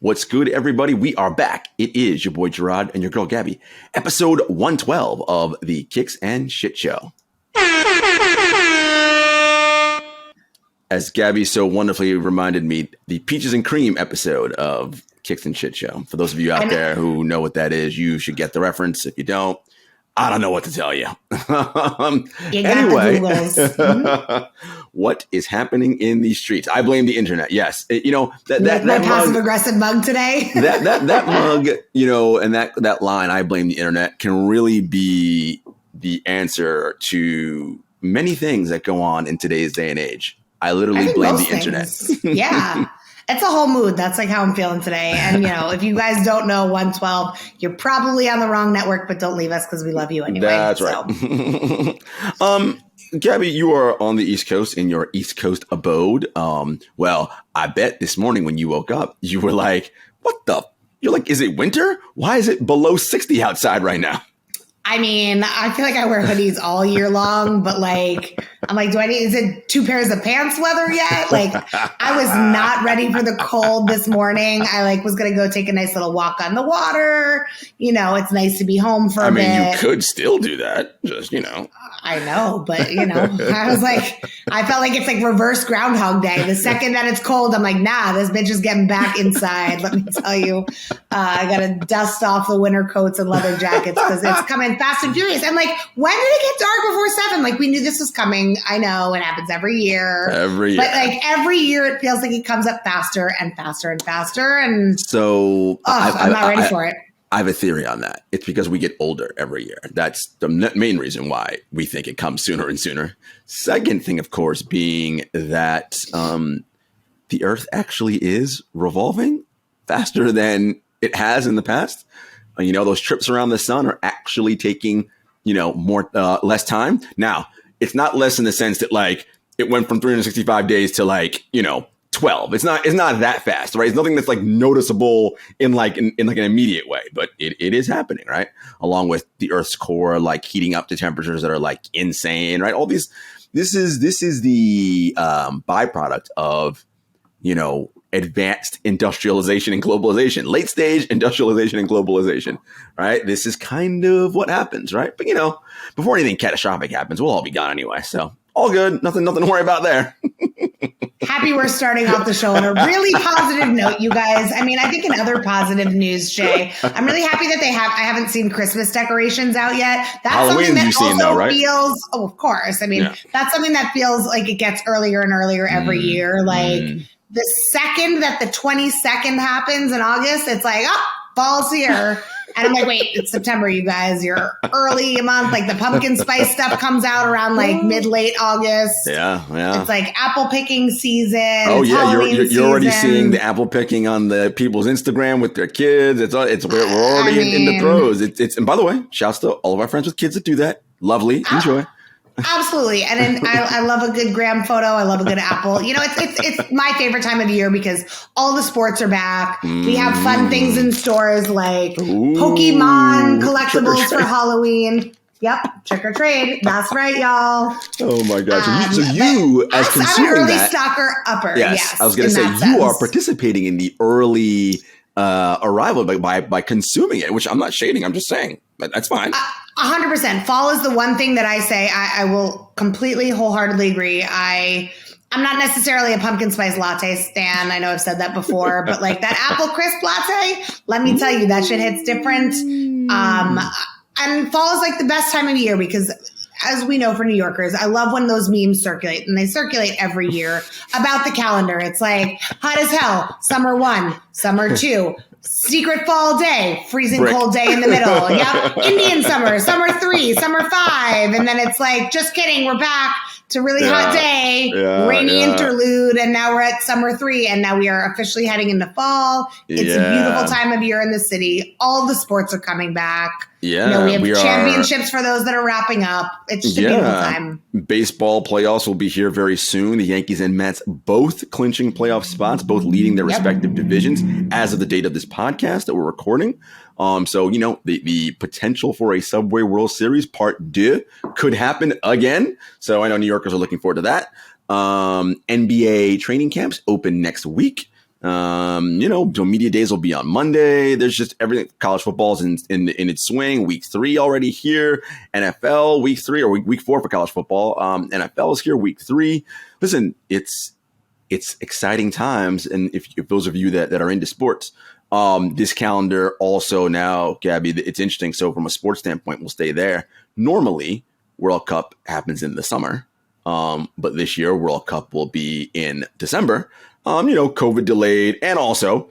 What's good, everybody? We are back. It is your boy Jarod and your girl Gabby. Episode 112 of the Kicks and Shit Show. As Gabby so wonderfully reminded me, the Peaches and Cream episode of Kicks and Shit Show. For those of you out there who know what that is, you should get the reference. If you don't, I don't know what to tell you. Anyway, what is happening in these streets? I blame the internet. Yes, that passive aggressive mug today. that mug, and that line, I blame the internet, can really be the answer to many things that go on in today's day and age. I literally blame the internet. Yeah. It's a whole mood. That's like how I'm feeling today. And, if you guys don't know 112, you're probably on the wrong network, but don't leave us because we love you anyway. That's right. Gabby, you are on the East Coast in your East Coast abode. Well, I bet this morning when you woke up, you were like, you're like, is it winter? Why is it below 60 outside right now? I mean, I feel like I wear hoodies all year long, but I'm like, is it 2 pairs of pants weather yet? I was not ready for the cold this morning. I was going to go take a nice little walk on the water. It's nice to be home for a bit. I mean, you could still do that. Just, I know, but I was like, I felt like it's like reverse Groundhog Day. The second that it's cold, I'm like, nah, this bitch is getting back inside. Let me tell you, I got to dust off the winter coats and leather jackets because it's coming fast and furious. I'm like, when did it get dark before 7? We knew this was coming. I know it happens every year. But every year it feels like it comes up faster and faster and faster. And so I'm not ready for it. I have a theory on that. It's because we get older every year. That's the main reason why we think it comes sooner and sooner. Second thing, of course, being that the Earth actually is revolving faster than it has in the past. Those trips around the sun are actually taking, less time. Now, it's not less in the sense that it went from 365 days to 12. It's not that fast, right? It's nothing that's noticeable in an immediate way, but it is happening, right? Along with the Earth's core heating up to temperatures that are insane, right? All these, this is the byproduct of advanced industrialization and globalization, late stage industrialization and globalization, right? This is kind of what happens, right? But before anything catastrophic happens, we'll all be gone anyway. So all good, nothing to worry about there. Happy we're starting off the show on a really positive note, you guys. I mean, I think in other positive news, Shay, I'm really happy that I haven't seen Christmas decorations out yet. That's Halloween, something that also right? feels, of course. I mean, That's something that feels like it gets earlier and earlier every year. The second that the 22nd happens in August, it's fall's here. And I'm like, wait, it's September, you guys. You're early a month. The pumpkin spice stuff comes out around mid-late August. Yeah. It's apple picking season. Oh, yeah. You're already seeing the apple picking on the people's Instagram with their kids. We're already in the throes. And by the way, shouts to all of our friends with kids that do that. Lovely. Enjoy. Absolutely. And then I love a good gram photo. I love a good apple. It's my favorite time of year because all the sports are back. We have fun things in stores like Pokemon collectibles for Halloween. Yep. Trick or trade. That's right, y'all. Oh my gosh. So you as consuming I'm an early that, stalker upper. Yes. I was going to say you are participating in the early arrival by consuming it, which I'm not shading. I'm just saying that's fine. 100%. Fall is the one thing that I say I will completely wholeheartedly agree. I'm not necessarily a pumpkin spice latte stan. I know I've said that before, but that apple crisp latte, let me tell you, that shit hits different. And fall is the best time of year because as we know for New Yorkers, I love when those memes circulate, and they circulate every year about the calendar. It's hot as hell, summer 1, summer 2, secret fall day, freezing cold day in the middle. Yep. Indian summer, summer 3, summer 5. And then it's just kidding, we're back to really hot day, rainy interlude. And now we're at summer 3. And now we are officially heading into fall. It's a beautiful time of year in the city. All the sports are coming back. Yeah, we have championships for those that are wrapping up. It's just a beautiful time. Baseball playoffs will be here very soon. The Yankees and Mets both clinching playoff spots, both leading their respective divisions as of the date of this podcast that we're recording. So, the potential for a Subway World Series Part 2 could happen again. So I know New Yorkers are looking forward to that. NBA training camps open next week. So media days will be on Monday. There's just everything. College football's in its swing. Week 3 already here. NFL week 3 or week 4 for college football. NFL is here week 3. Listen, it's exciting times. And if those of you that are into sports, this calendar also now, Gabby, it's interesting. So from a sports standpoint, we'll stay there. Normally, World Cup happens in the summer. But this year, World Cup will be in December. COVID delayed. And also,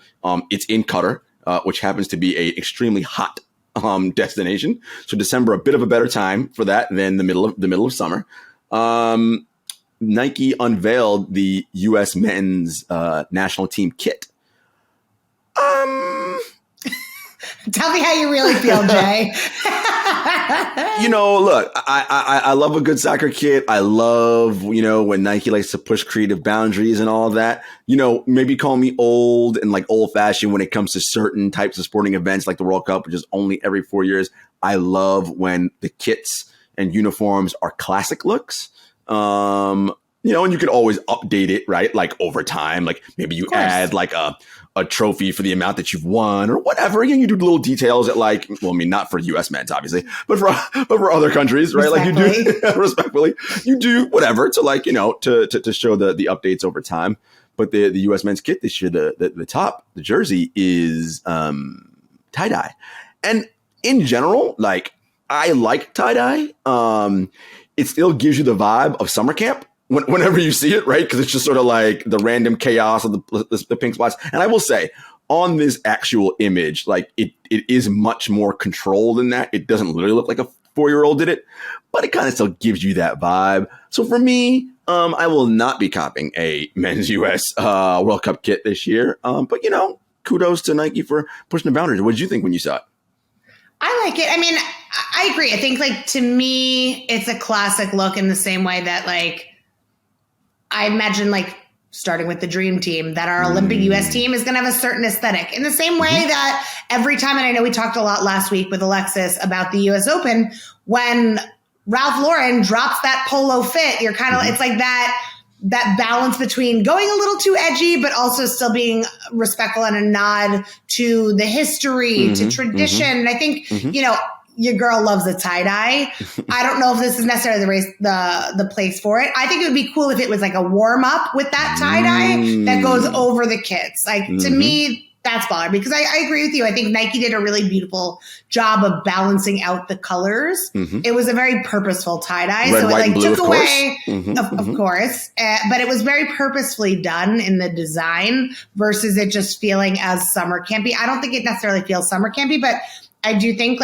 it's in Qatar, which happens to be a extremely hot destination. So December, a bit of a better time for that than the middle of summer. Nike unveiled the U.S. men's national team kit. Tell me how you really feel, Jay. Look, I love a good soccer kit. I love, when Nike likes to push creative boundaries and all of that. Maybe call me old and like old fashioned when it comes to certain types of sporting events like the World Cup, which is only every 4 years. I love when the kits and uniforms are classic looks. And you can always update it, right? Like over time, like maybe you add like a trophy for the amount that you've won or whatever. You do little details that not for U.S. men's, obviously, but for other countries, right? Like you do respectfully, you do whatever to to show the updates over time. But the U.S. men's kit this year, the top, the jersey is tie-dye. And in general, like I like tie-dye. It still gives you the vibe of summer camp. Whenever you see it, right? Because it's just sort of like the random chaos of the pink spots. And I will say, on this actual image, like it is much more controlled than that. It doesn't literally look like a 4-year-old did it, but it kind of still gives you that vibe. So for me, I will not be copying a men's U.S. World Cup kit this year. But kudos to Nike for pushing the boundaries. What did you think when you saw it? I like it. I mean, I agree. I think to me, it's a classic look in the same way that I imagine starting with the dream team, that our Olympic U.S. team is going to have a certain aesthetic in the same way that every time, and I know we talked a lot last week with Alexis about the U.S. Open, when Ralph Lauren drops that polo fit, you're kind of, it's like that balance between going a little too edgy, but also still being respectful and a nod to the history, to tradition. And I think, your girl loves a tie-dye. I don't know if this is necessarily the place for it. I think it would be cool if it was like a warm-up with that tie-dye that goes over the kits. To me, that's baller because I agree with you. I think Nike did a really beautiful job of balancing out the colors. It was a very purposeful tie-dye. Red, so white, it blue, took away, of course, but it was very purposefully done in the design versus it just feeling as summer campy. I don't think it necessarily feels summer campy, but I do think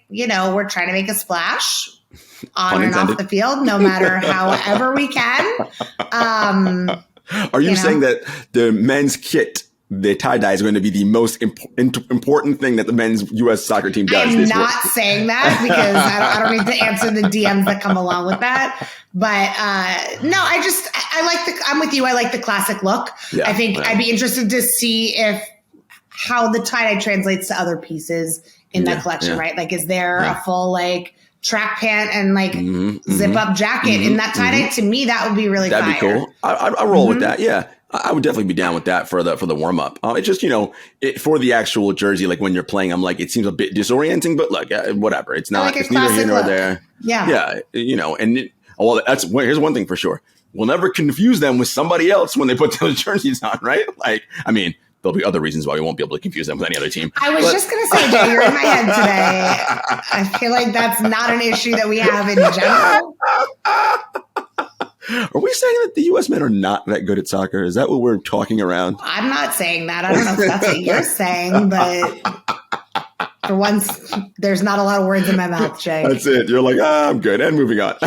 we're trying to make a splash on and off the field, no matter however we can. Are you saying that the men's kit, the tie-dye, is going to be the most important thing that the men's U.S. soccer team does? I'm not saying that because I don't need to answer the DMs that come along with that. But no, I'm with you. I like the classic look. Yeah, I think I'd be interested to see how the tie-dye translates to other pieces in that collection, right? Like, is there a full track pant and zip up jacket in that tie-dye? To me, that would be really That'd be cool. I roll with that. Yeah. I would definitely be down with that for the warm up. It's just, for the actual jersey, like when you're playing, I'm like, it seems a bit disorienting, but look, whatever. It's not, it's neither here nor there. Yeah. Yeah. And here's one thing for sure. We'll never confuse them with somebody else when they put those jerseys on, right? There'll be other reasons why we won't be able to confuse them with any other team. I was just going to say, Jay, you're in my head today. I feel like that's not an issue that we have in general. Are we saying that the U.S. men are not that good at soccer? Is that what we're talking around? I'm not saying that. I don't know if that's what you're saying, but for once, there's not a lot of words in my mouth, Jay. That's it. You're like, I'm good. And moving on.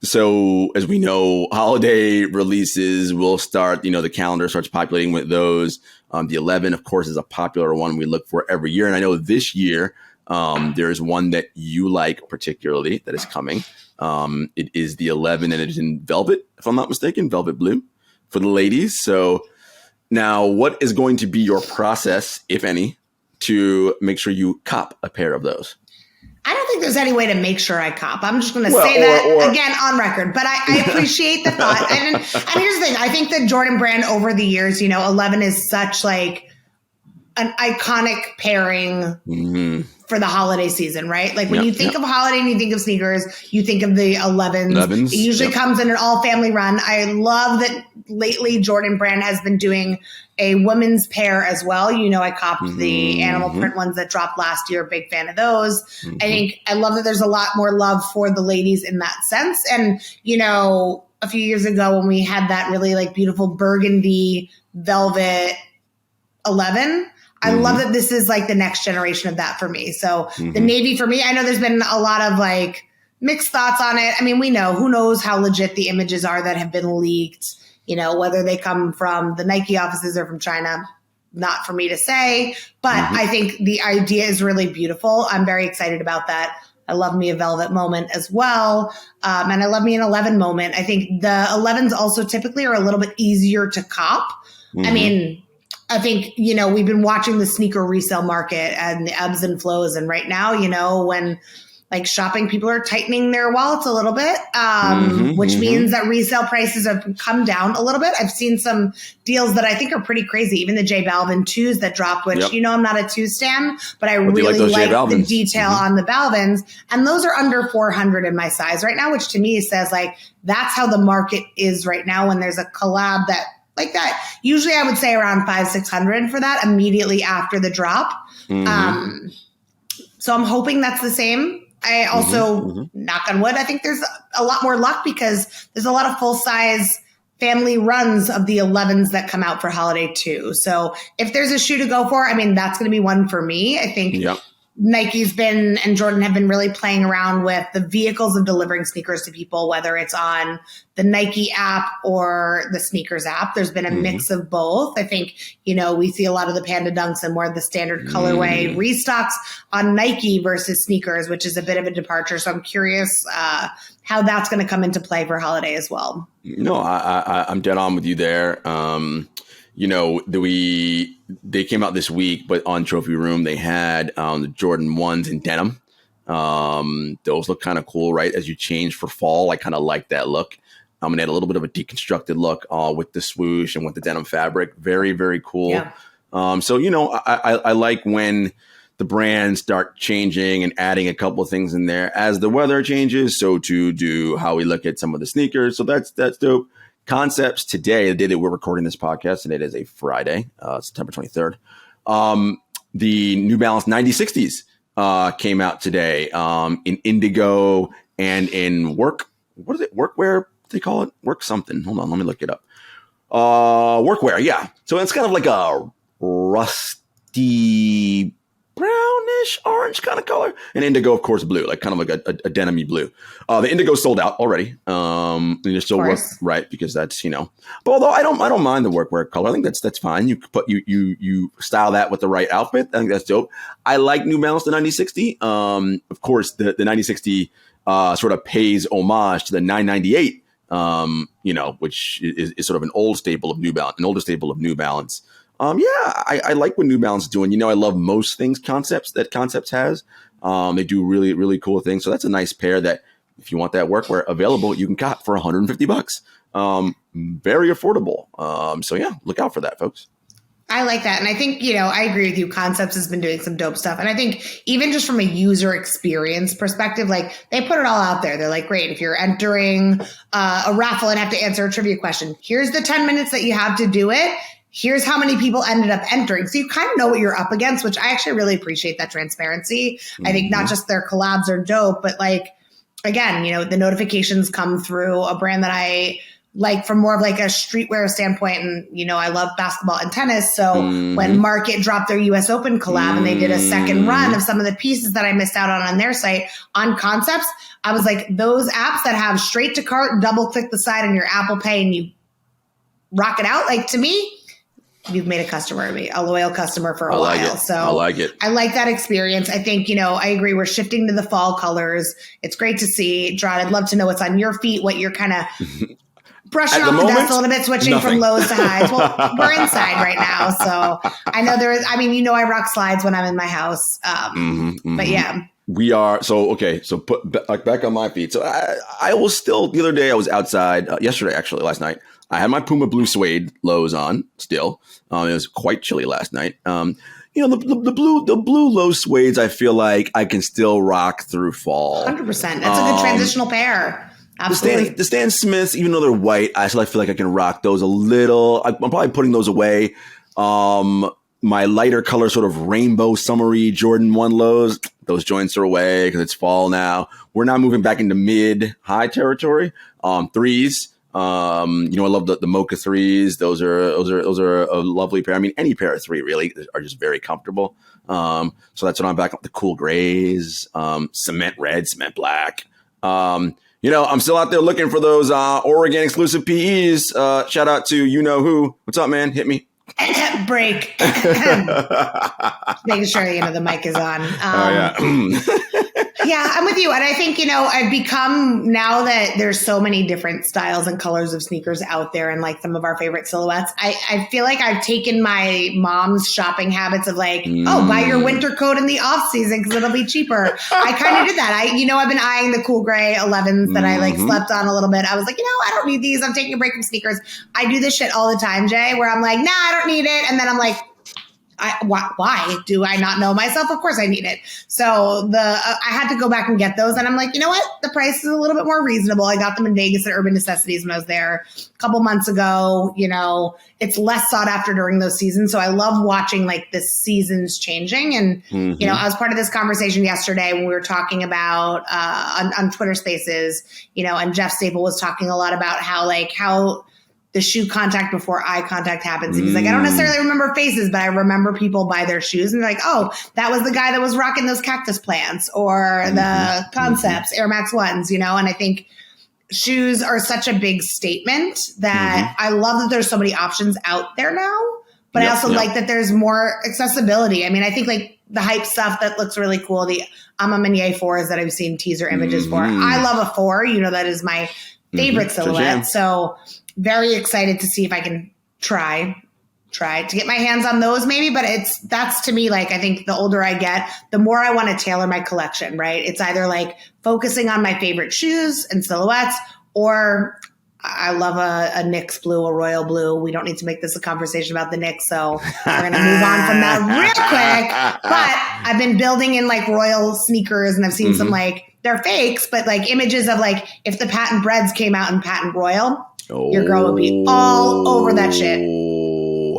So as we know, holiday releases will start, the calendar starts populating with those. The 11, of course, is a popular one we look for every year. And I know this year, there's one that you like particularly that is coming. It is the 11 and it is in velvet, if I'm not mistaken, velvet blue for the ladies. So now what is going to be your process, if any, to make sure you cop a pair of those? I don't think there's any way to make sure I cop. I'm just going to say that again on record, but I appreciate the thought. And here's the thing. I think the Jordan brand over the years, 11 is such like an iconic pairing for the holiday season, right? Like when you think of holiday and you think of sneakers, you think of the 11s. It usually comes in an all family run. I love that lately Jordan brand has been doing a women's pair as well. I copped the animal print ones that dropped last year. Big fan of those. I love that there's a lot more love for the ladies in that sense. And, a few years ago when we had that really like beautiful burgundy velvet 11, I love that this is like the next generation of that for me. So the navy for me, I know there's been a lot of like mixed thoughts on it. I mean, we know, who knows how legit the images are that have been leaked, whether they come from the Nike offices or from China, not for me to say, but I think the idea is really beautiful. I'm very excited about that. I love me a velvet moment as well. And I love me an 11 moment. I think the 11s also typically are a little bit easier to cop. I mean, I think, we've been watching the sneaker resale market and the ebbs and flows. And right now, when like shopping, people are tightening their wallets a little bit, which means that resale prices have come down a little bit. I've seen some deals that I think are pretty crazy. Even the J Balvin 2s that dropped, which, I'm not a 2 stan, but I really like the detail on the Balvins. And those are under 400 in my size right now, which to me says like, that's how the market is right now when there's a collab that, like that. Usually I would say around 500-600 for that immediately after the drop. So I'm hoping that's the same. I also, knock on wood, I think there's a lot more luck because there's a lot of full size family runs of the 11s that come out for holiday too. So if there's a shoe to go for, I mean, that's going to be one for me. I think Nike's been and Jordan have been really playing around with the vehicles of delivering sneakers to people, whether it's on the Nike app or the sneakers app. There's been a mix of both. I think, we see a lot of the Panda Dunks and more of the standard colorway restocks on Nike versus sneakers, which is a bit of a departure. So I'm curious how that's going to come into play for holiday as well. No, I'm dead on with you there. They came out this week, but on Trophy Room, they had the Jordan 1s in denim. Those look kind of cool, right? As you change for fall, I kind of like that look. And they had a little bit of a deconstructed look with the swoosh and with the denim fabric. Very, very cool. Yeah. I like when the brands start changing and adding a couple of things in there. As the weather changes, so too do how we look at some of the sneakers. So that's dope. Concepts today, the day that we're recording this podcast, and it is a Friday, September 23rd. The New Balance 9060s came out today in indigo and in work. What is it? Workwear? They call it work something. Hold on, let me look it up. Workwear, yeah. So it's kind of like a rusty brownish orange kind of color, and indigo, of course, blue, like kind of like a denim-y blue. The indigo sold out already. And you're still work right because that's but although I don't mind the workwear color, I think that's fine. You put you style that with the right outfit. I think that's dope. I like New Balance the 9060. Of course, the 9060 sort of pays homage to the 998. Which is sort of an old staple of New Balance, an older staple of New Balance. I like what New Balance is doing. I love most things Concepts has. They do really, really cool things. So that's a nice pair that if you want that workwear available, you can cop for $150. Very affordable. So yeah, look out for that, folks. I like that. And I think, I agree with you. Concepts has been doing some dope stuff. And I think even just from a user experience perspective, like they put it all out there. They're like, great, if you're entering a raffle and have to answer a trivia question, here's the 10 minutes that you have to do it. Here's how many people ended up entering. So you kind of know what you're up against, which I actually really appreciate that transparency. I think not just their collabs are dope, but like, again, the notifications come through a brand that I like from more of like a streetwear standpoint. And, I love basketball and tennis. So when Market dropped their US Open collab and they did a second run of some of the pieces that I missed out on their site on Concepts, I was like, those apps that have straight to cart, double click the side on your Apple Pay and you rock it out. Like to me, you've made a customer of me, a loyal customer for a while. So I like it. I like that experience. I think, I agree. We're shifting to the fall colors. It's great to see. Jarod, I'd love to know what's on your feet, what you're kind of brushing off the dust a little bit, switching from lows to highs. Well, we're inside right now. So I know I rock slides when I'm in my house. But yeah. We are so like back on my feet. So I will still the other day I was outside yesterday actually last night. I had my Puma blue suede lows on still. It was quite chilly last night. The blue low suedes I feel like I can still rock through fall. 100%. That's a good transitional pair. Absolutely. The Stan Smiths, even though they're white, I feel like I can rock those a little. I'm probably putting those away. My lighter color, sort of rainbow summery Jordan 1 lows, those joints are away because it's fall now. We're now moving back into mid-high territory. Threes. I love the Mocha threes. Those are a lovely pair. I mean, any pair of three really are just very comfortable. So that's what I'm back up. The cool grays, cement red, cement black. I'm still out there looking for those Oregon exclusive PEs. Shout out to you know who. What's up, man? Hit me. Break. Making sure the mic is on. Yeah, I'm with you. And I think, I've become, now that there's so many different styles and colors of sneakers out there and like some of our favorite silhouettes, I feel like I've taken my mom's shopping habits of like, buy your winter coat in the off season because it'll be cheaper. I kind of did that. I've been eyeing the cool gray 11s that I like slept on a little bit. I was like, I don't need these. I'm taking a break from sneakers. I do this shit all the time, Jay, where I'm like, nah, I don't need it. And then I'm like, why do I not know myself? Of course I need it. So I had to go back and get those. And I'm like, you know what? The price is a little bit more reasonable. I got them in Vegas at Urban Necessities when I was there a couple months ago. It's less sought after during those seasons. So I love watching like the seasons changing. And, I was part of this conversation yesterday when we were talking about on Twitter Spaces, and Jeff Staple was talking a lot about how the shoe contact before eye contact happens. And he's like, I don't necessarily remember faces, but I remember people buy their shoes and they're like, oh, that was the guy that was rocking those cactus plants or the Concepts, Air Max 1s, and I think shoes are such a big statement that I love that there's so many options out there now, but I also like that there's more accessibility. I mean, I think like the hype stuff that looks really cool, the Amamanier 4s that I've seen teaser images for. I love a 4, that is my favorite silhouette. So very excited to see if I can try to get my hands on those maybe, but that's to me, like, I think the older I get, the more I want to tailor my collection, right? It's either like focusing on my favorite shoes and silhouettes, or I love a Knicks blue, a royal blue. We don't need to make this a conversation about the Knicks, so we're going to move on from that real quick. But I've been building in like royal sneakers, and I've seen some like, they're fakes, but like images of like if the patent breads came out in patent royal, your girl would be all over that shit.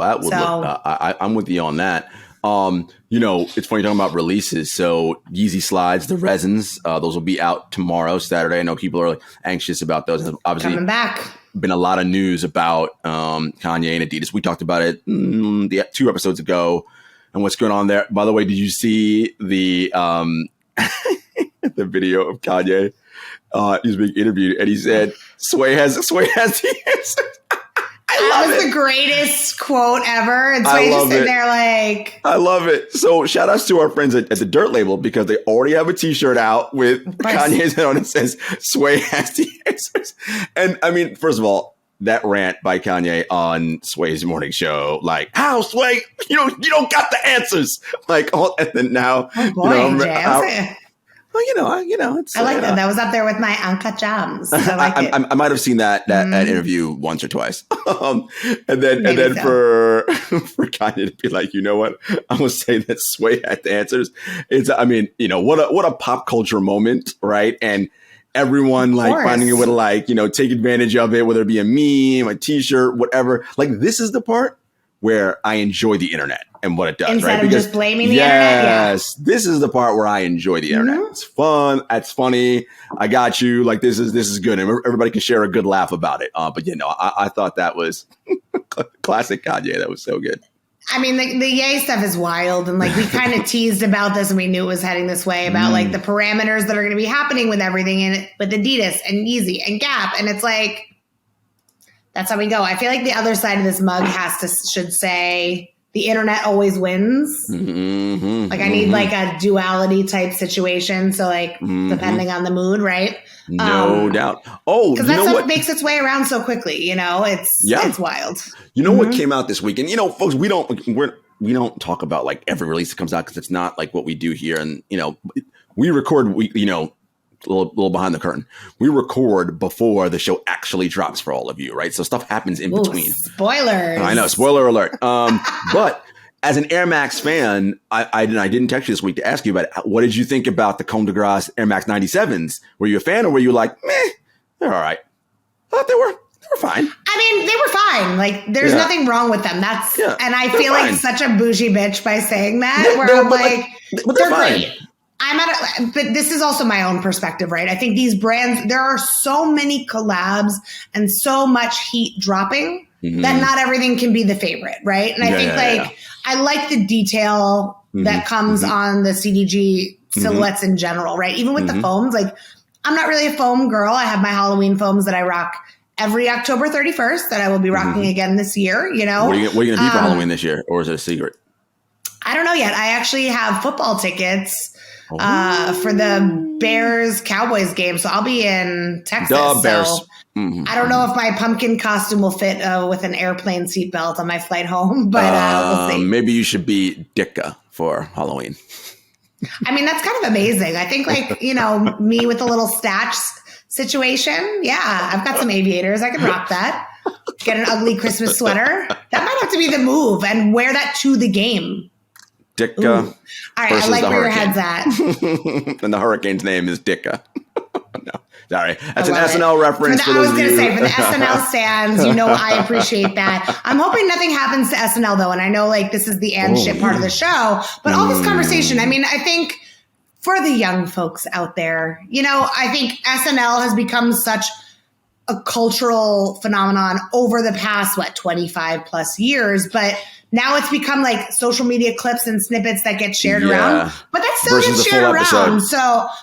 I'm with you on that. It's funny talking about releases. So Yeezy slides, the resins, those will be out tomorrow, Saturday. I know people are like, anxious about those. And obviously, coming back. Been a lot of news about Kanye and Adidas. We talked about it 2 episodes ago, and what's going on there. By the way, did you see the the video of Kanye? He was being interviewed, and he said, "Sway has the answer." That was the greatest quote ever. And Sway just sitting there like... I love it. So shout outs to our friends at the Dirt Label, because they already have a t-shirt out with Kanye's head on it. Says, Sway has the answers. And I mean, first of all, that rant by Kanye on Sway's morning show, like, how, Sway? You don't got the answers. Like, and then now... Oh boy, Jay. It's. I like that. That was up there with my Anka Jams. I like it. I might have seen that interview once or twice, and then for Kanye to be like, you know what, I'm gonna say that Sway had the answers. It's, what a pop culture moment, right? And everyone like finding a way to like take advantage of it, whether it be a meme, a T-shirt, whatever. Like, this is the part where I enjoy the internet and what it does. Instead of just blaming the internet. Yes, this is the part where I enjoy the internet. It's fun. It's funny. I got you. Like, this is good, and everybody can share a good laugh about it. But I thought that was classic Kanye. That was so good. I mean, the Ye stuff is wild, and like we kind of teased about this, and we knew it was heading this way about like the parameters that are going to be happening with everything in it, with Adidas and Yeezy and Gap, and it's like, that's how we go. I feel like the other side of this mug should say the internet always wins. Like, I need like a duality type situation. So like depending on the mood, right? No doubt. Oh, because that's what makes its way around so quickly. It's wild. What came out this weekend? Folks, we don't talk about like every release that comes out, because it's not like what we do here. And we record, a little behind the curtain. We record before the show actually drops for all of you, right? So stuff happens in between. Spoilers. I know, spoiler alert. But as an Air Max fan, I didn't text you this week to ask you about it. What did you think about the Comme de Grace Air Max 97s? Were you a fan, or were you like, meh, they're all right? I thought they were fine. I mean, they were fine. Like, there's nothing wrong with them. And I feel fine. like such a bougie bitch by saying that, they're fine. great. But this is also my own perspective, right? I think these brands, there are so many collabs and so much heat dropping that not everything can be the favorite, right? And I think I like the detail that comes on the CDG silhouettes in general, right? Even with the foams, like, I'm not really a foam girl. I have my Halloween foams that I rock every October 31st that I will be rocking again this year, What are you going to be for Halloween this year? Or is it a secret? I don't know yet. I actually have football tickets for the Bears-Cowboys game. So I'll be in Texas. The Bears. So I don't know if my pumpkin costume will fit with an airplane seatbelt on my flight home, but we'll see. Maybe you should be Dicka for Halloween. I mean, that's kind of amazing. I think me with a little Statch situation. Yeah, I've got some aviators. I can rock that. Get an ugly Christmas sweater. That might have to be the move, and wear that to the game. Dicka. All right, I like where your head's at. And the hurricane's name is Dicka. No, sorry. That's an SNL reference. I was going to say, for the SNL stands, I appreciate that. I'm hoping nothing happens to SNL, though. And I know, this is the shit part of the show. But all this conversation, I mean, I think for the young folks out there, I think SNL has become such a cultural phenomenon over the past, 25 plus years. But now it's become like social media clips and snippets that get shared around, but that still gets shared around.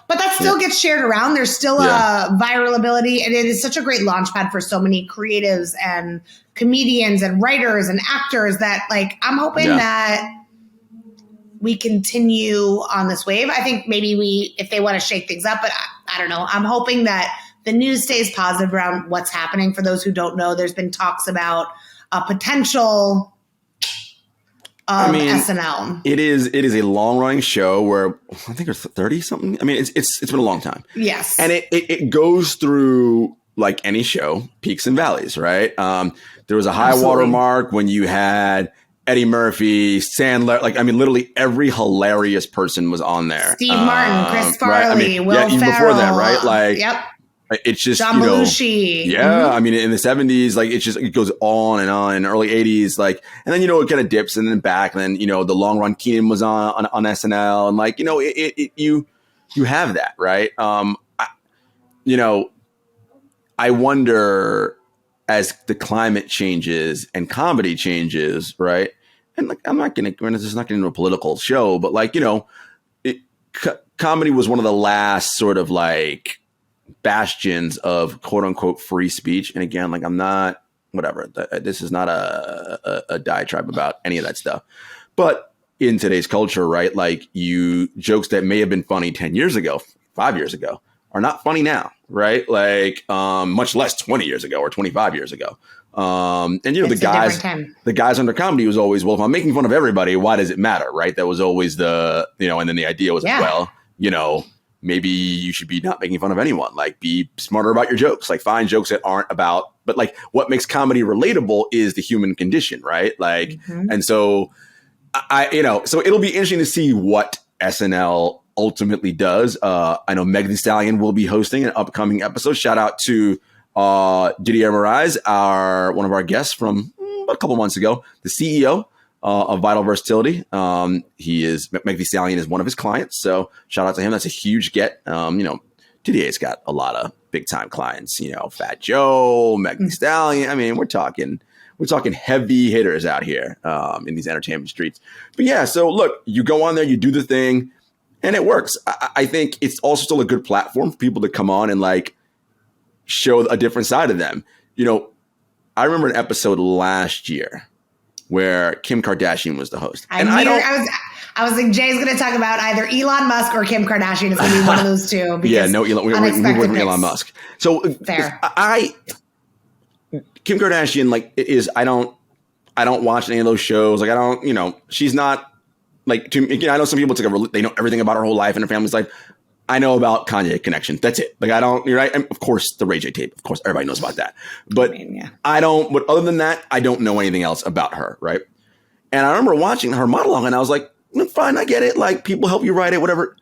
But that still gets shared around. There's still a viral ability, and it is such a great launchpad for so many creatives and comedians and writers and actors that I'm hoping that we continue on this wave. I think maybe if they want to shake things up, but I don't know. I'm hoping that the news stays positive around what's happening. For those who don't know, there's been talks about a potential SNL. It is a long running show where I think it's 30 something. I mean, it's been a long time. Yes. And it goes through, like any show, peaks and valleys, right? There was a high water mark when you had Eddie Murphy, Sandler, literally every hilarious person was on there. Steve Martin, Chris Farley, Will Ferrell. Even before that, right? Yep. It's just, John Belushi. Yeah. I mean, in the 70s, it goes on and on. In the early 80s, and then, it kind of dips and then back. And then, the long run Keenan was on SNL. And you have that, right? I wonder, as the climate changes and comedy changes, right? And I'm not going to, this is not getting into a political show, but comedy was one of the last sort of bastions of quote unquote free speech. And again, I'm not, whatever, this is not a diatribe about any of that stuff. But in today's culture, right? Jokes that may have been funny 10 years ago, 5 years ago, are not funny now, right? Much less 20 years ago or 25 years ago. And the guys under comedy was always, well, if I'm making fun of everybody, why does it matter, right? That was always and then the idea was, maybe you should be not making fun of anyone. Be smarter about your jokes. Find jokes that aren't about, but what makes comedy relatable is the human condition, right? And so so it'll be interesting to see what SNL ultimately does. I know Meg Thee Stallion will be hosting an upcoming episode. Shout out to Didier Moraes, one of our guests from a couple months ago, the CEO of Vital Versatility. Meg Thee Stallion is one of his clients, so shout out to him. That's a huge get. Didier's got a lot of big time clients. Fat Joe, Meg Thee Stallion. I mean, we're talking heavy hitters out here in these entertainment streets. But yeah, so look, you go on there, you do the thing, and it works. I think it's also still a good platform for people to come on and show a different side of them. I remember an episode last year where Kim Kardashian was the host. I was like, Jay's going to talk about either Elon Musk or Kim Kardashian. It's going to be one of those two. Yeah, no, Elon. We're working Elon Musk. So fair. Kim Kardashian is. I don't watch any of those shows. I don't. She's not to me. I know some people they know everything about her whole life and her family's life. I know about Kanye connection. That's it. Like, I don't, you're right. And of course, the Ray J tape. Of course, everybody knows about that. But I don't, but other than that, I don't know anything else about her. Right. And I remember watching her monologue and I was like, fine, I get it. Like, people help you write it, whatever.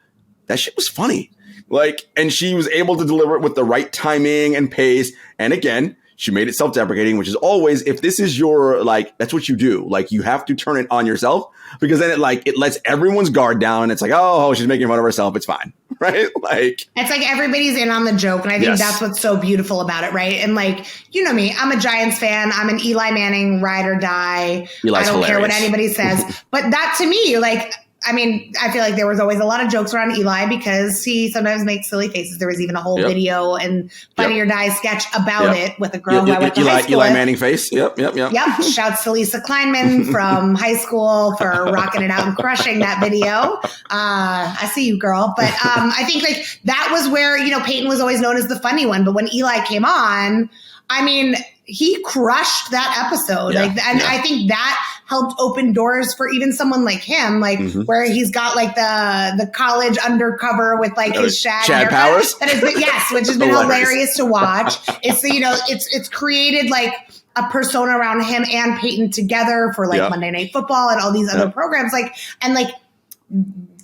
That shit was funny. Like, and she was able to deliver it with the right timing and pace. And again, she made it self-deprecating, which is always, if this is your, like, that's what you do. Like, you have to turn it on yourself because then it lets everyone's guard down. It's like, oh, she's making fun of herself. It's fine. Right? Like, it's like everybody's in on the joke. And I think that's what's so beautiful about it. Right. And like, you know me, I'm a Giants fan. I'm an Eli Manning ride or die. Eli's I don't hilarious. care what anybody says. But that to me, like, I mean, I feel like there was always a lot of jokes around Eli because he sometimes makes silly faces. There was even a whole video and Funny or Die sketch about it with a girl who I went to high school Eli with. Manning face. Yep. Shouts to Lisa Kleinman from high school for rocking it out and crushing that video. I see you, girl. But I think like that was where, you know, Peyton was always known as the funny one. But when Eli came on, I mean, he crushed that episode. I think that helped open doors for even someone like him, like where he's got like the college undercover with like his Chad Powers. Which has been hilarious to watch. It's, you know, it's created like a persona around him and Peyton together for like Monday Night Football and all these other programs. Like, and like,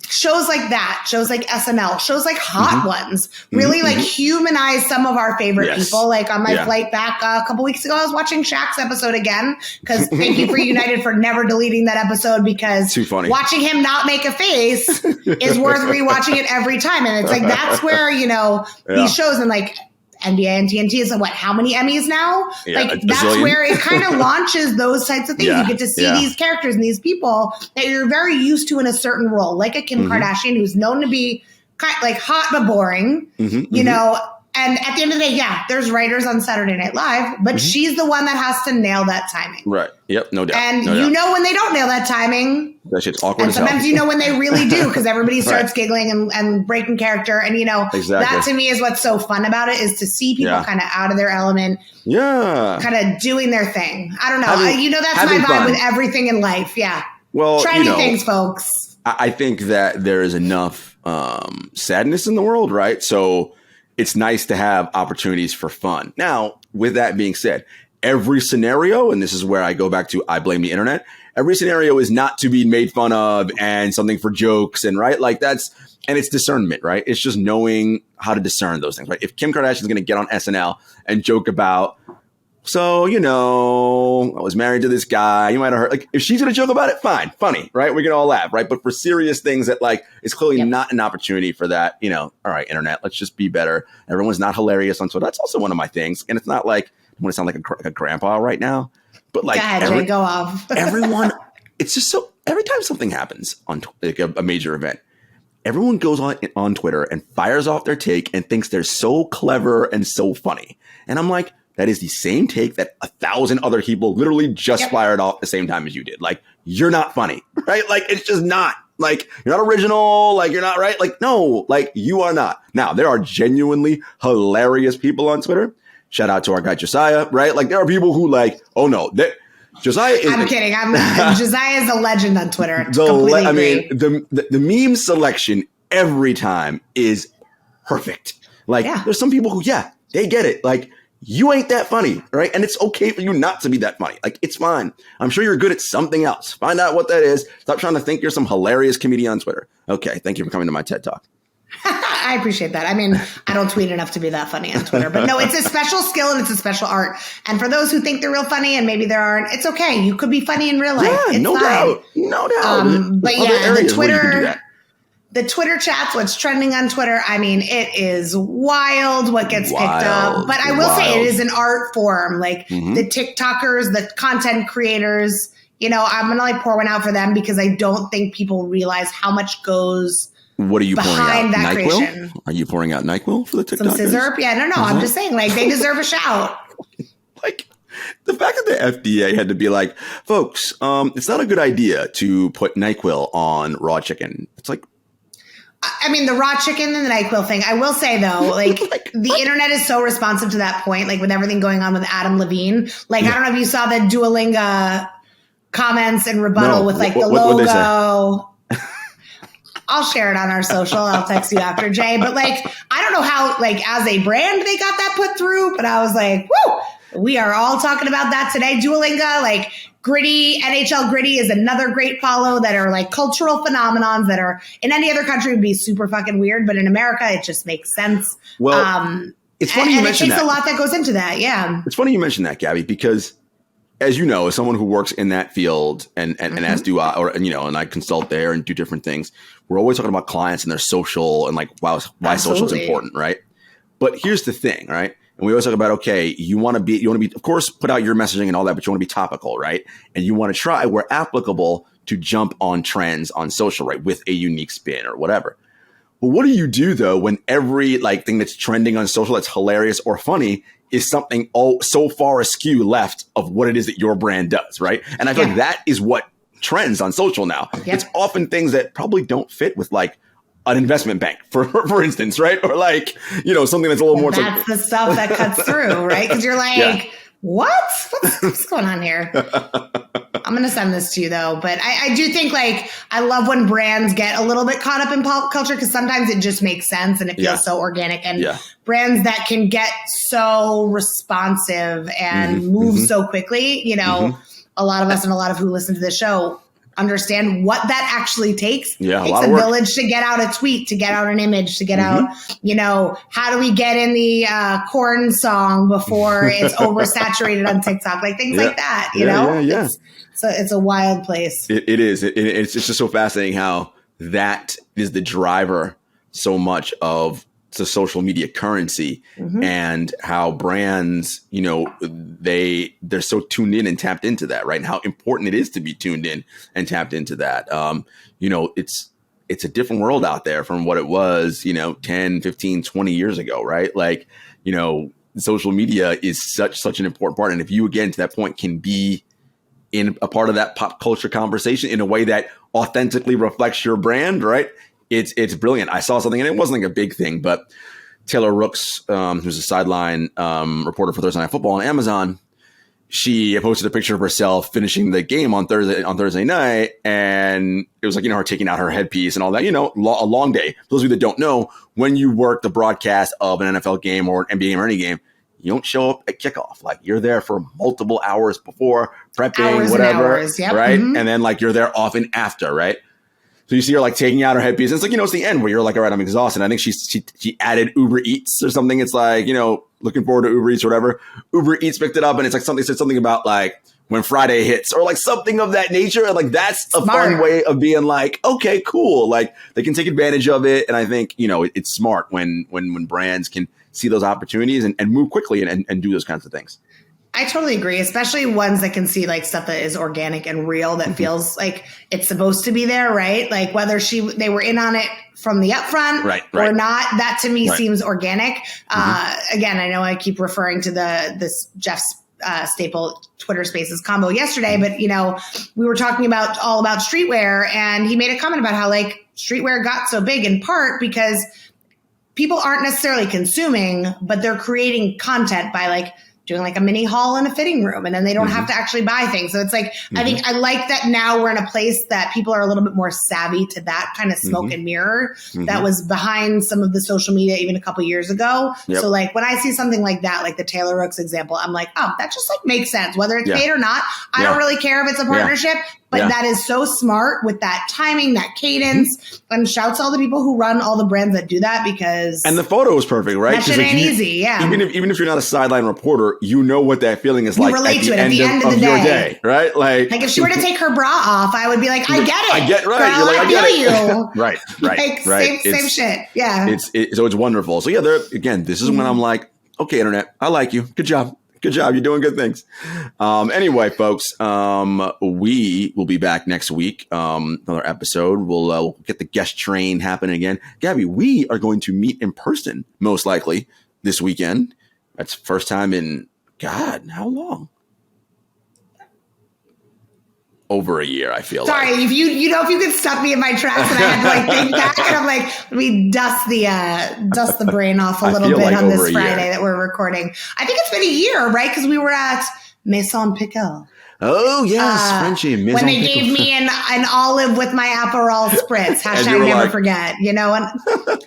shows like that, shows like SNL, shows like Hot Ones really like humanize some of our favorite people. Like on my flight back a couple weeks ago, I was watching Shaq's episode again because thank you for United for never deleting that episode because too funny. Watching him not make a face is worth rewatching it every time. And it's like, that's where, you know, these shows and like NBA and TNT is what, how many Emmys now? Like that's where it kind of launches those types of things. You get to see these characters and these people that you're very used to in a certain role, like a Kim Kardashian who's known to be kind of like hot but boring, you know. And at the end of the day, there's writers on Saturday Night Live, but she's the one that has to nail that timing. Right. Yep. No doubt. And you know when they don't nail that timing. That shit's awkward and as hell. sometimes you know when they really do because everybody starts giggling and breaking character. And, you know, that to me is what's so fun about it is to see people kind of out of their element. Yeah. Kind of doing their thing. I don't know. You know, that's my vibe with everything in life. Yeah. Well, try new things, folks. I think that there is enough sadness in the world, right? So it's nice to have opportunities for fun. Now, with that being said, every scenario, and this is where I go back to I blame the internet, every scenario is not to be made fun of and something for jokes and right? Like that's, and it's discernment, right? It's just knowing how to discern those things, right? If Kim Kardashian's going to get on SNL and joke about, so, you know, I was married to this guy, you might have heard, like if she's going to joke about it, fine, funny, right? We can all laugh, right? But for serious things that like, it's clearly not an opportunity for that, you know, all right, internet, let's just be better. Everyone's not hilarious on Twitter. That's also one of my things. And it's not like, I want to sound like a grandpa right now, but like, go off. Everyone, it's just so, every time something happens on like a major event, everyone goes on Twitter and fires off their take and thinks they're so clever and so funny. And I'm like, that is the same take that 1,000 other people literally just fired off at the same time as you did. Like, you're not funny, right? Like, it's just not. Like, you're not original. Like, you're not right. Like, no, like, you are not. Now, there are genuinely hilarious people on Twitter. Shout out to our guy, Josiah, right? Like, there are people who like, oh, no, Josiah is... I'm kidding. Josiah is a legend on Twitter. I mean, the meme selection every time is perfect. Like, there's some people who, they get it. Like, you ain't that funny, right? And it's okay for you not to be that funny. Like, it's fine. I'm sure you're good at something else. Find out what that is. Stop trying to think you're some hilarious comedian on Twitter. Okay, thank you for coming to my TED Talk. I appreciate that. I mean, I don't tweet enough to be that funny on Twitter, but no, it's a special skill and it's a special art. And for those who think they're real funny and maybe there aren't, it's okay. You could be funny in real life. Yeah, it's no fine. doubt. No doubt. But yeah, the Twitter chats, what's trending on Twitter, I mean, it is wild what gets picked up. But I will say it is an art form. Like the TikTokers, the content creators, you know, I'm going to like pour one out for them because I don't think people realize how much goes What are you pouring out? That NyQuil? Creation. Are you pouring out NyQuil for the TikTokers? Some scissor? Yeah, no. I'm just saying, like, they deserve a shout. Like, the fact that the FDA had to be like, folks, it's not a good idea to put NyQuil on raw chicken. It's like, I mean, the raw chicken and the NyQuil thing. I will say, though, like the internet is so responsive to that point, like with everything going on with Adam Levine. Like, I don't know if you saw the Duolingo comments and rebuttal with like the logo. I'll share it on our social. I'll text you after, Jay. But like, I don't know how, like, as a brand, they got that put through. But I was like, woo, we are all talking about that today. Duolingo, like Gritty, NHL Gritty is another great follow that are like cultural phenomenons that are in any other country would be super fucking weird. But in America, it just makes sense. Well, it's funny you mentioned that. It takes a lot that goes into that. Yeah. It's funny you mentioned that, Gabby, because as you know, as someone who works in that field and as do I, and I consult there and do different things, we're always talking about clients and their social and like, why social is important, right? But here's the thing, right? And we always talk about, okay, you want to be, of course, put out your messaging and all that, but you want to be topical, right? And you want to try where applicable to jump on trends on social, right? With a unique spin or whatever. Well, what do you do though when every like thing that's trending on social that's hilarious or funny is something so far askew left of what it is that your brand does, right? And I feel like that is what trends on social now. Yep. It's often things that probably don't fit with like an investment bank, for instance, right? Or like, something that's a little more. That's the stuff that cuts through, right? Because you're like, what's going on here? I'm going to send this to you though. But I do think like, I love when brands get a little bit caught up in pop culture because sometimes it just makes sense and it feels so organic. And brands that can get so responsive and move so quickly, a lot of us and a lot of who listen to the show understand what that actually takes. Yeah, it takes a village to get out a tweet, to get out an image, to get out, how do we get in the corn song before it's oversaturated on TikTok, like things like that, you know? Yeah. It's a wild place. It is. It's just so fascinating how that is the driver so much of the social media currency and how brands, they're so tuned in and tapped into that, right? And how important it is to be tuned in and tapped into that. It's a different world out there from what it was, 10, 15, 20 years ago, right? Like, social media is such an important part. And if you, again, to that point, can be in a part of that pop culture conversation in a way that authentically reflects your brand, right? It's brilliant. I saw something, and it wasn't like a big thing, but Taylor Rooks, who's a sideline reporter for Thursday Night Football on Amazon, she posted a picture of herself finishing the game on Thursday night, and it was like, her taking out her headpiece and all that, a long day. For those of you that don't know, when you work the broadcast of an NFL game or an NBA game or any game, you don't show up at kickoff. Like, you're there for multiple hours before, prepping, whatever, right? And then like you're there often after, right? So you see her like taking out her headpiece. It's like, it's the end where you're like, all right, I'm exhausted. I think she added Uber Eats or something. It's like, looking forward to Uber Eats or whatever. Uber Eats picked it up and it's like said something about like when Friday hits or like something of that nature. And like, that's a fun way of being like, okay, cool. Like they can take advantage of it. And I think, it's smart when brands can see those opportunities and move quickly and do those kinds of things. I totally agree, especially ones that can see like stuff that is organic and real that feels like it's supposed to be there, right? Like whether they were in on it from the upfront or not, that to me seems organic. Again, I know I keep referring to this Jeff Staple Twitter Spaces combo yesterday, but we were talking all about streetwear, and he made a comment about how like streetwear got so big in part because people aren't necessarily consuming, but they're creating content by like doing like a mini haul in a fitting room, and then they don't have to actually buy things. So it's like, I think I like that now we're in a place that people are a little bit more savvy to that kind of smoke and mirror that was behind some of the social media even a couple years ago. So like when I see something like that, like the Taylor Rooks example, I'm like, oh, that just like makes sense. Whether it's paid or not, I don't really care if it's a partnership, but that is so smart with that timing, that cadence, and shouts to all the people who run all the brands that do that because. And the photo is perfect, right? That shit ain't easy, Even if you're not a sideline reporter, you know what that feeling is like relate at to the it at the end of the your day, right? Like if she were to take her bra off, I would be like, I get it. I get right. Girl, You're like, I get you. right. Like, same shit. Yeah. So it's wonderful. So again, this is when I'm like, okay, internet, I like you. Good job. You're doing good things. Anyway, folks, we will be back next week. Another episode. We'll get the guest train happening again. Gabby, we are going to meet in person, most likely, this weekend. That's first time in, God, how long? Over a year, I feel Sorry, like. if you could stop me in my tracks and I had to like think back and I'm like, let me dust the brain off a little bit like on this Friday that we're recording. I think it's been a year, right? Because we were at Maison Pickle. Oh, yes, Frenchie. When they gave me an olive with my Aperol spritz. Hashtag never forget. You know, and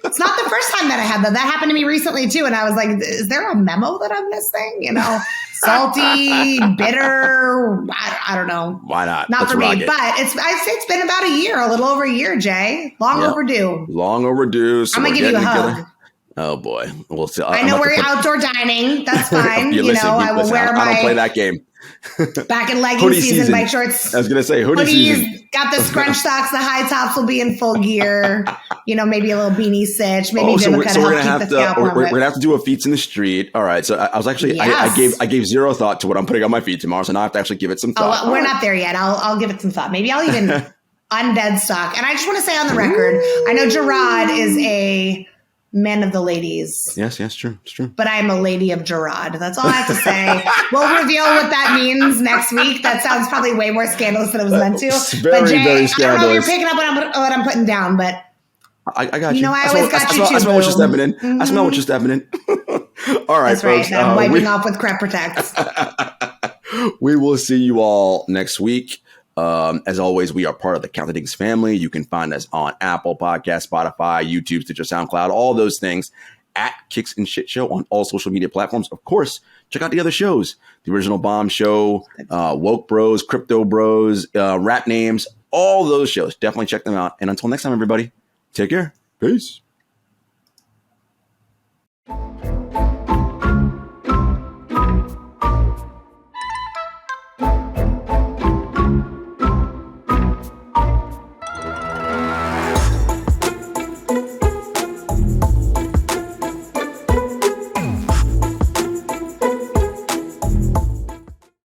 it's not the first time that I had that. That happened to me recently, too. And I was like, is there a memo that I'm missing? You know, salty, bitter. I don't know. Why not? Not for me. But I'd say it's been about a year, a little over a year, Jay. Long overdue. Long overdue. So I'm going to give you a hug. Oh, boy. We'll see. I know we're outdoor dining. That's fine. I will wear I don't play that game. Back in legging season, bike shorts. I was going to say hoodies season. Got the scrunch socks. The high tops will be in full gear. Maybe a little beanie stitch. Maybe so we're going to have to do a feats in the street. All right. So I was actually I gave zero thought to what I'm putting on my feet tomorrow. So now I have to actually give it some thought. We're not there yet. I'll give it some thought. Maybe I'll even undead stock. And I just want to say on the record, I know Jarod is a man of the ladies. Yes, true. It's true. But I'm a lady of Jarod. That's all I have to say. We'll reveal what that means next week. That sounds probably way more scandalous than it was meant to. Very, Jay, very scandalous. I don't know if you're picking up what I'm putting down, but I got you. I always got you too. I smell what you're stepping in. Mm-hmm. I smell what you're stepping in. All right, that's folks. Right. I'm wiping off with Crep Protect. We will see you all next week. As always, we are part of the Count the Dings family. You can find us on Apple Podcasts, Spotify, YouTube, Stitcher, SoundCloud, all those things at Kicks and Shit Show on all social media platforms. Of course, check out the other shows, the Original Bomb Show, Woke Bros, Crypto Bros, Rap Names, all those shows. Definitely check them out. And until next time, everybody, take care. Peace.